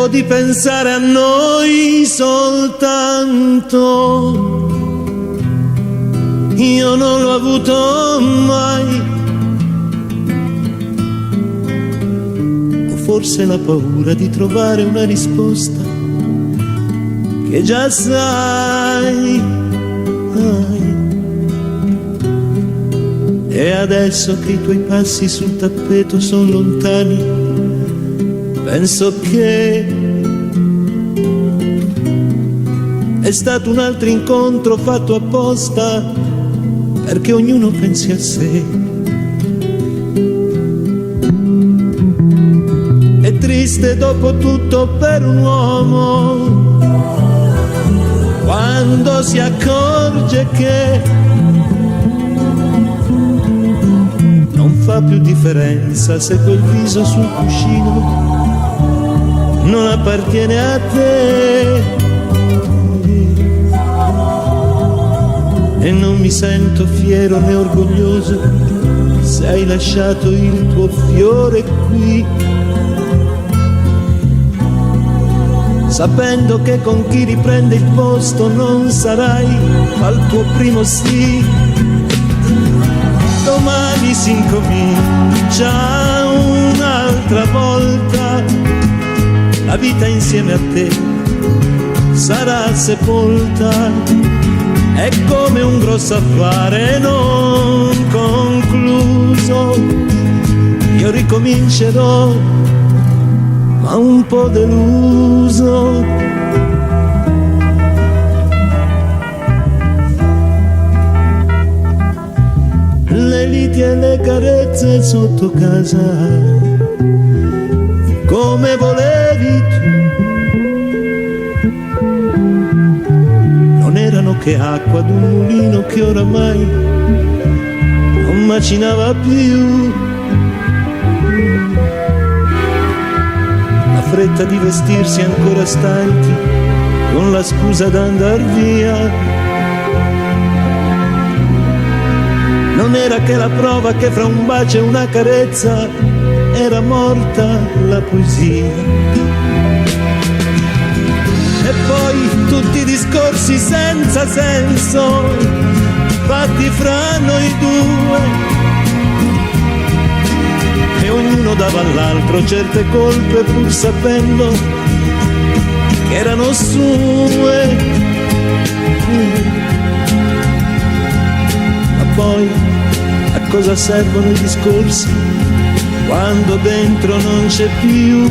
Cerco di pensare a noi soltanto, io non l'ho avuto mai. O forse la paura di trovare una risposta che già sai. E adesso che i tuoi passi sul tappeto sono lontani, penso che è stato un altro incontro fatto apposta perché ognuno pensi a sé. È triste dopo tutto per un uomo quando si accorge che non fa più differenza se quel viso sul cuscino non appartiene a te. E non mi sento fiero né orgoglioso se hai lasciato il tuo fiore qui, sapendo che con chi riprende il posto non sarai al tuo primo sì. Domani si incomincia un'altra volta, la vita insieme a te sarà sepolta. È come un grosso affare non concluso, io ricomincerò ma un po' deluso. Le liti e le carezze sotto casa, come volevi tu, non erano che acqua d'un mulino che oramai non macinava più. La fretta di vestirsi ancora stanchi, con la scusa d'andar via, non era che la prova che fra un bacio e una carezza era morta la poesia. E poi tutti i discorsi senza senso fatti fra noi due, e ognuno dava all'altro certe colpe pur sapendo che erano sue. Ma poi a cosa servono i discorsi quando dentro non c'è più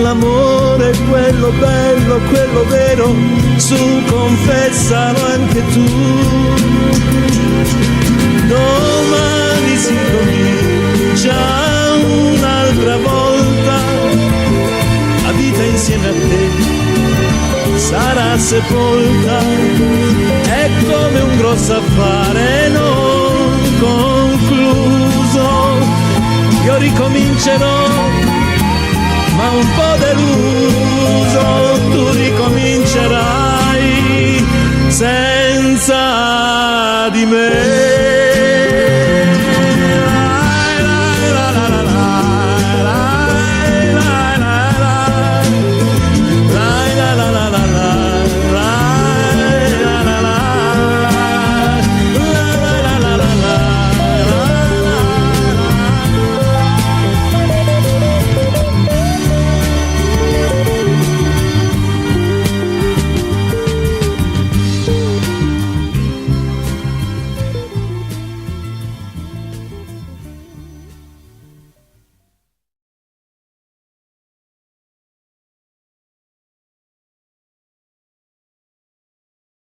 l'amore, quello bello, quello vero? Su, confessalo anche tu. Domani si comincia un'altra volta, la vita insieme a te sarà sepolta. È come un grosso affare non concluso, io ricomincerò